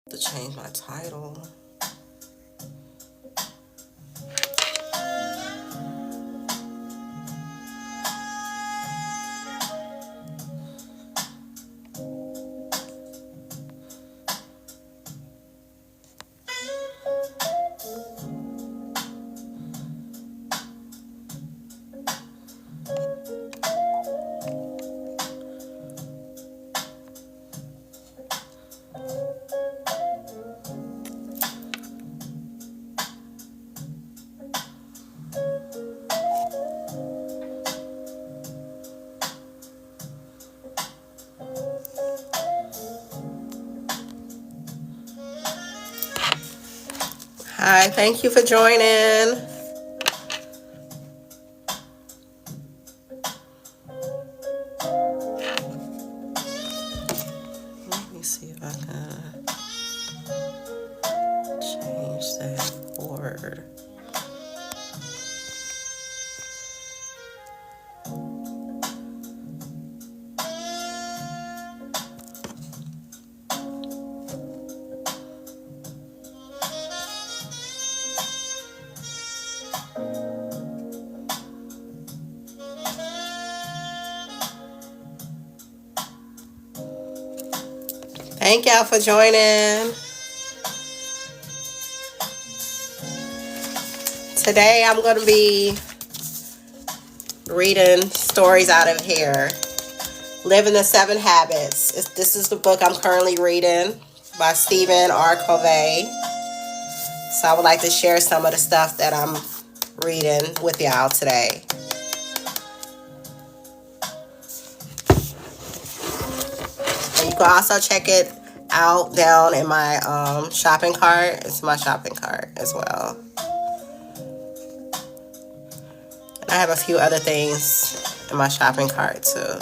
To change my title. Hi, thank you for joining. Let me see if I can change that word. Thank y'all for joining. Today I'm going to be reading stories out of here. Living the Seven Habits. This is the book I'm currently reading by Stephen R. Covey. So I would like to share some of the stuff that I'm reading with y'all today. And you can also check it out down in my shopping cart. It's my shopping cart as well. And I have a few other things in my shopping cart too.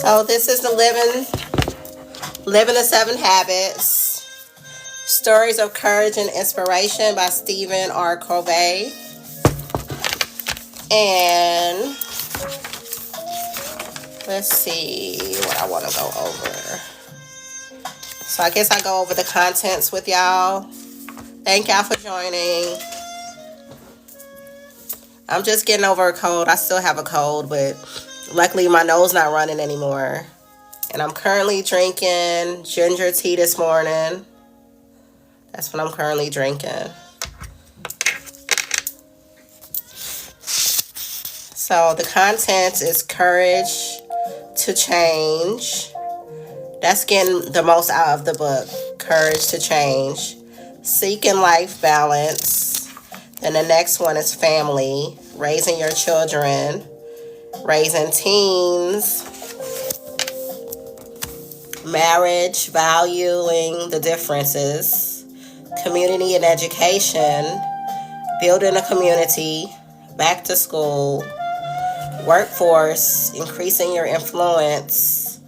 So this is the Living the Seven Habits, Stories of Courage and Inspiration by Stephen R. Covey. And let's see what I want to go over. So I guess I go over the contents with y'all. Thank y'all for joining. I'm just getting over a cold. I still have a cold, but luckily my nose not running anymore. And I'm currently drinking ginger tea this morning. That's what I'm currently drinking. So the contents is courage to change. That's getting the most out of the book. Courage to change. Seeking life balance. Then the next one is family. Raising your children. Raising teens. Marriage. Valuing the differences. Community and education. Building a community. Back to school. Workforce. Increasing your influence.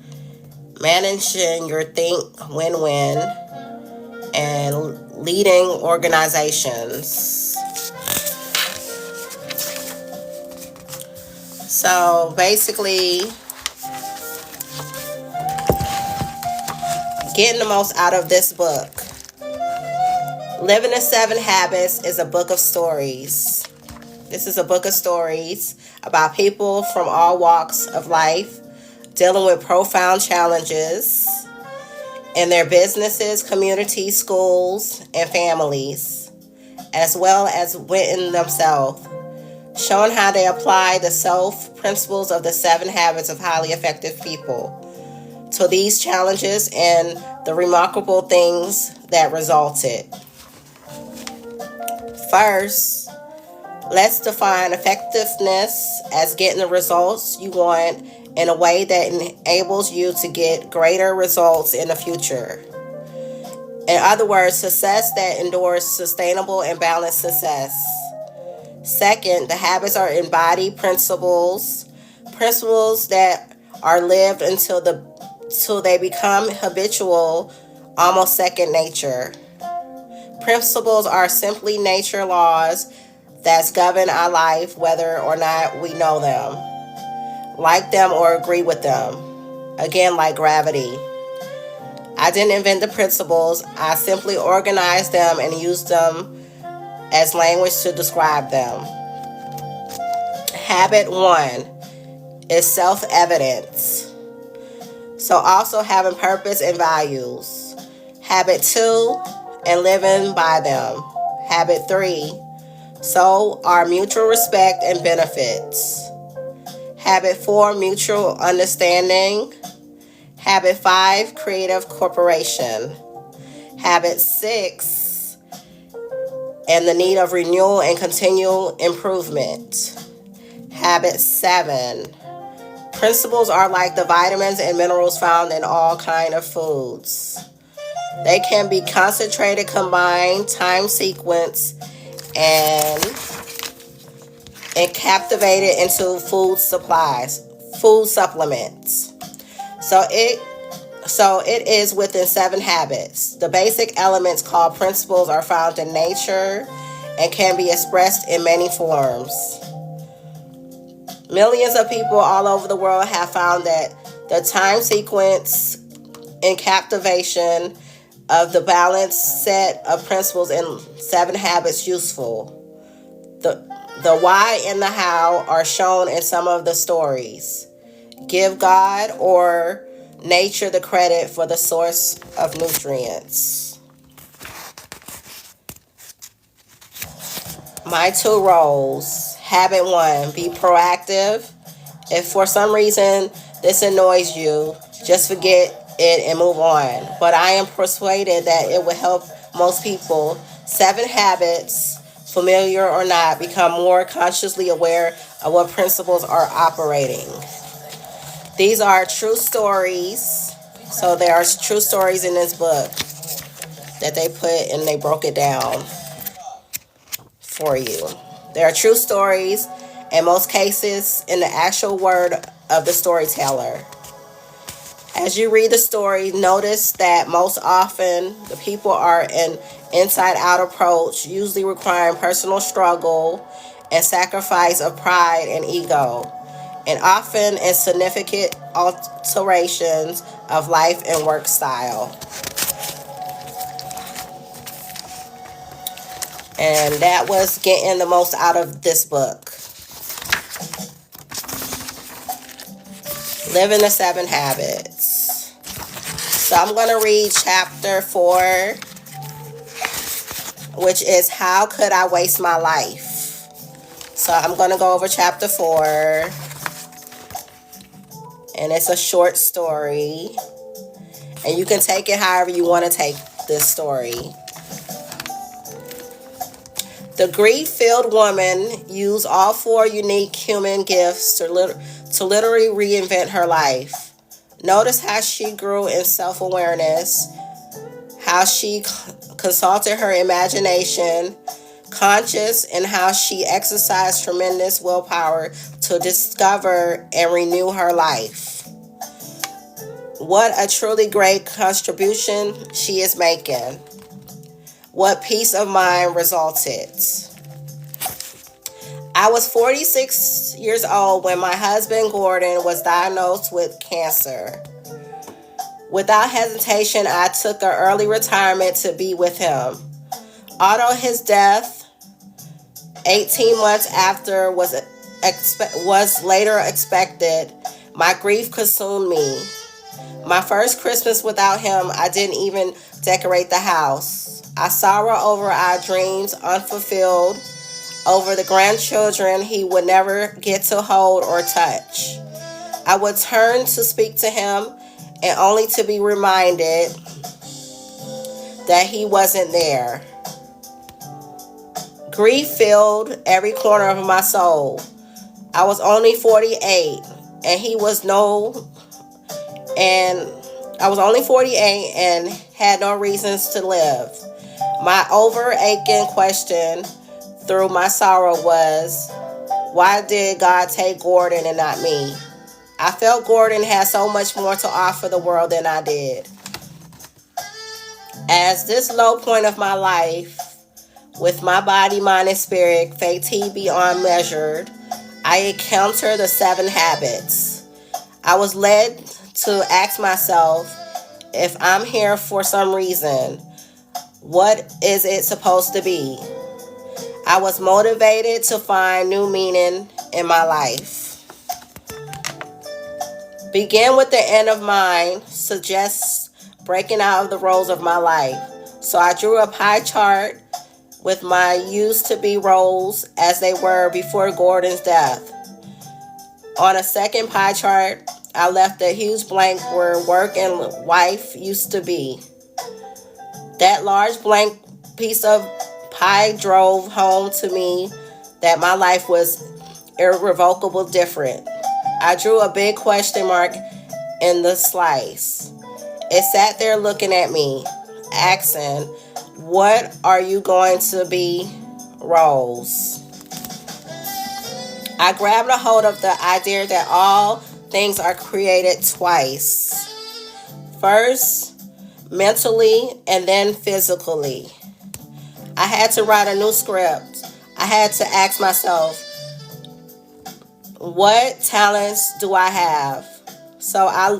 Managing your think win-win. And leading organizations. So basically, getting the most out of this book. Living the Seven Habits is a book of stories. This is a book of stories about people from all walks of life dealing with profound challenges in their businesses, communities, schools, and families, as well as within themselves, showing how they apply the self-principles of the 7 habits of highly effective people to these challenges and the remarkable things that resulted. First, let's define effectiveness as getting the results you want in a way that enables you to get greater results in the future. In other words, success that endures sustainable and balanced success. Second, the habits are embodied principles that are lived until the till they become habitual, almost second nature. Principles are simply nature laws that govern our life whether or not we know them, like them, or agree with them. Again, like gravity. I didn't invent the principles, I simply organized them and used them as language to describe them. Habit 1 is self-evidence. So also having purpose and values. Habit 2, and living by them. Habit 3, so are mutual respect and benefits. Habit 4, mutual understanding. Habit 5, creative cooperation. Habit 6, and the need of renewal and continual improvement. Habit 7, principles are like the vitamins and minerals found in all kinds of foods. They can be concentrated, combined, time sequenced, and captivated into food supplements. So it is within 7 habits. The basic elements called principles are found in nature and can be expressed in many forms. Millions of people all over the world have found that the time sequence and captivation of the balanced set of principles in 7 habits useful. The why and the how are shown in some of the stories. Give God or nature the credit for the source of nutrients. My 2 roles. Habit 1, be proactive. If for some reason this annoys you, just forget it and move on. But I am persuaded that it will help most people. 7 habits, familiar or not, become more consciously aware of what principles are operating. These are true stories. So there are true stories in this book that they put and they broke it down for you. There are true stories, in most cases, in the actual word of the storyteller. As you read the story, notice that most often the people are an inside-out approach, usually requiring personal struggle and sacrifice of pride and ego, and often in significant alterations of life and work style. And that was getting the most out of this book. Living the 7 habits. So I'm going to read chapter 4, which is How Could I Waste My Life? So I'm going to go over chapter 4. And it's a short story. And you can take it however you want to take this story. The grief-filled woman used all 4 unique human gifts to literally reinvent her life. Notice how she grew in self-awareness, how she consulted her imagination, conscious, and how she exercised tremendous willpower to discover and renew her life. What a truly great contribution she is making. What peace of mind resulted. I was 46 years old when my husband Gordon was diagnosed with cancer. Without hesitation, I took an early retirement to be with him. Although his death, 18 months after, was later expected, my grief consumed me. My first Christmas without him, I didn't even decorate the house. I sorrow over our dreams unfulfilled, over the grandchildren he would never get to hold or touch. I would turn to speak to him and only to be reminded that he wasn't there. Grief filled every corner of my soul. I was only 48 and I was only 48 and had no reasons to live. My overaching question through my sorrow was, why did God take Gordon and not me? I felt Gordon had so much more to offer the world than I did. As this low point of my life, with my body, mind, and spirit fatigued beyond measured, I encountered the 7 habits. I was led to ask myself, if I'm here for some reason, what is it supposed to be? I was motivated to find new meaning in my life. Begin with the end of mind suggests breaking out of the roles of my life. So I drew a pie chart with my used to be roles as they were before Gordon's death. On a second pie chart, I left a huge blank where work and wife used to be. That large blank piece of pie drove home to me that my life was irrevocably different. I drew a big question mark in the slice. It sat there looking at me, asking, what are you going to be, Rose? I grabbed a hold of the idea that all things are created twice. First, mentally, and then physically. I had to write a new script. I had to ask myself, what talents do I have? So I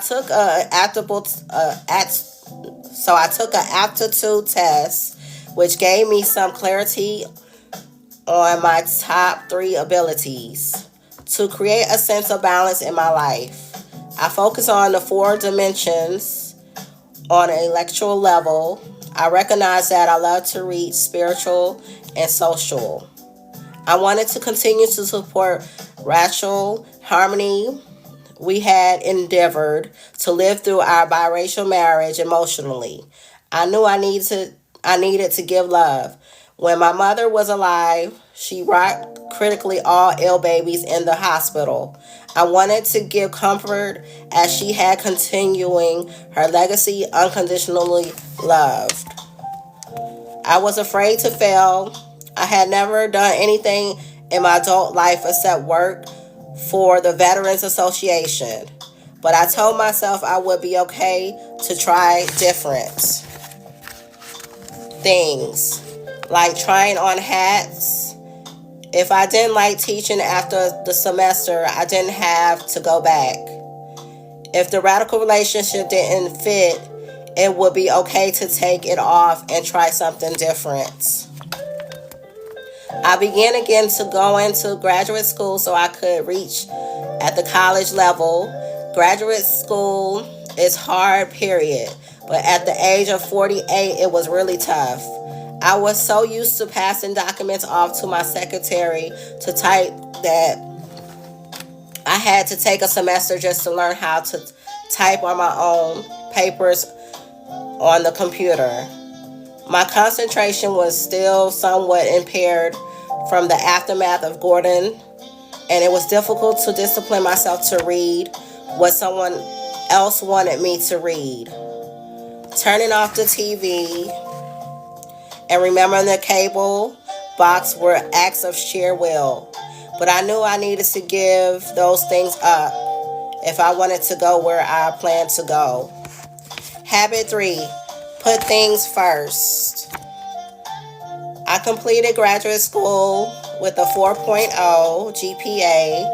took an aptitude test, which gave me some clarity on my top 3 abilities to create a sense of balance in my life. I focus on the 4 dimensions on an intellectual level. I recognize that I love to read spiritual and social. I wanted to continue to support racial harmony. We had endeavored to live through our biracial marriage emotionally. I knew I needed to give love. When my mother was alive, she rocked critically all ill babies in the hospital. I wanted to give comfort as she had continuing her legacy unconditionally loved. I was afraid to fail. I had never done anything in my adult life except work for the Veterans Association. But I told myself I would be okay to try different things, like trying on hats. If I didn't like teaching after the semester, I didn't have to go back. If the radical relationship didn't fit, it would be okay to take it off and try something different. I began again to go into graduate school so I could reach at the college level. Graduate school is hard, period. But at the age of 48, it was really tough. I was so used to passing documents off to my secretary to type that I had to take a semester just to learn how to type on my own papers on the computer. My concentration was still somewhat impaired from the aftermath of Gordon, and it was difficult to discipline myself to read what someone else wanted me to read. Turning off the TV and remembering the cable box were acts of sheer will. But I knew I needed to give those things up if I wanted to go where I planned to go. Habit 3, put things first. I completed graduate school with a 4.0 GPA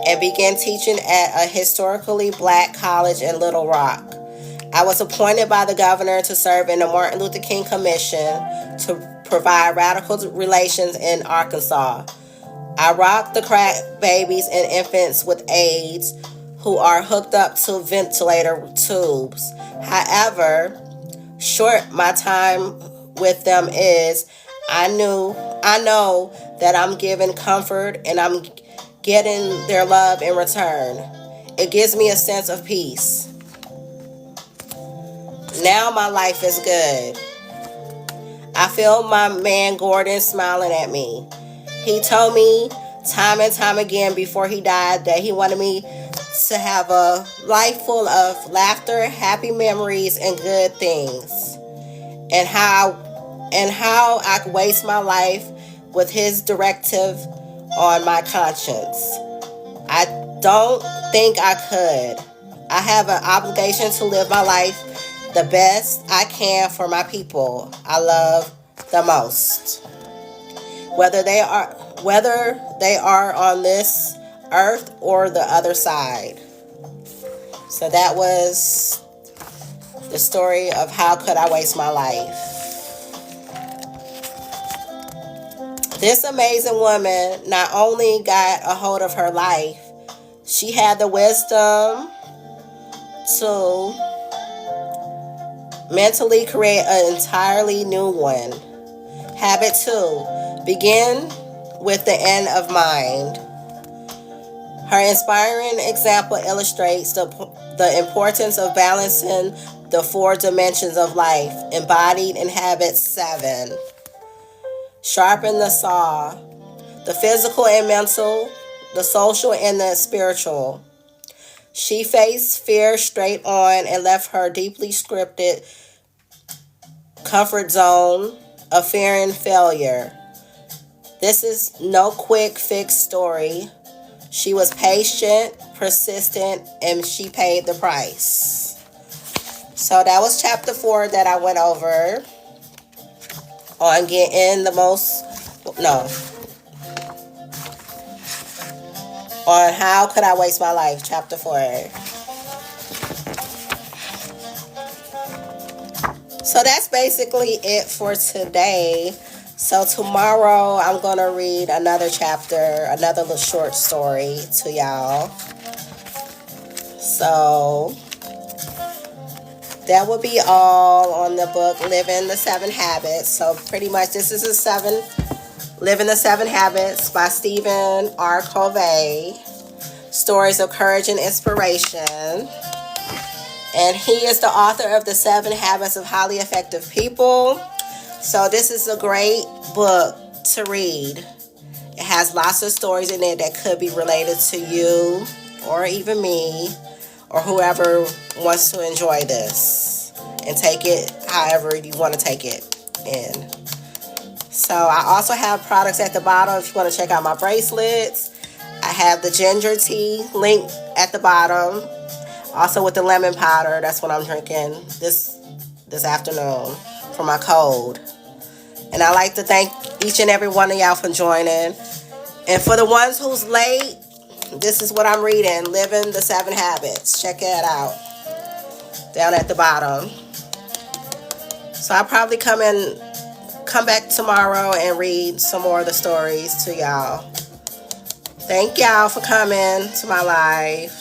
and began teaching at a historically black college in Little Rock. I was appointed by the governor to serve in the Martin Luther King Commission to provide radical relations in Arkansas. I rocked the crack babies and infants with AIDS who are hooked up to ventilator tubes. However short my time with them is, I know that I'm giving comfort and I'm getting their love in return. It gives me a sense of peace. Now my life is good. I feel my man Gordon smiling at me. He told me time and time again before he died that he wanted me to have a life full of laughter, happy memories, and good things. And how I could waste my life with his directive on my conscience. I don't think I could. I have an obligation to live my life the best I can for my people I love the most. Whether they are on this earth or the other side. So that was the story of How Could I Waste My Life. This amazing woman not only got a hold of her life, she had the wisdom to mentally create an entirely new one. Habit 2. Begin with the end of mind. Her inspiring example illustrates the importance of balancing the 4 dimensions of life, embodied in Habit 7. Sharpen the saw. The physical and mental, the social and the spiritual. She faced fear straight on and left her deeply scripted comfort zone of fearing failure. This is no quick fix story. She was patient, persistent, and she paid the price. So that was chapter 4 that I went over on getting the most, on How Could I Waste My Life, chapter 4. So that's basically it for today. So tomorrow I'm going to read another chapter, another little short story to y'all. So that will be all on the book Living the 7 Habits. So pretty much this is Living the 7 Habits by Stephen R. Covey. Stories of courage and inspiration. And he is the author of the 7 Habits of Highly Effective People. So this is a great book to read. It has lots of stories in it that could be related to you or even me or whoever wants to enjoy this and take it however you want to take it in. So I also have products at the bottom if you want to check out my bracelets. I have the ginger tea link at the bottom. Also with the lemon powder. That's what I'm drinking this afternoon for my cold. And I like to thank each and every one of y'all for joining. And for the ones who's late, this is what I'm reading. Living the 7 Habits. Check it out. Down at the bottom. So I'll probably come back tomorrow and read some more of the stories to y'all. Thank y'all for coming to my live.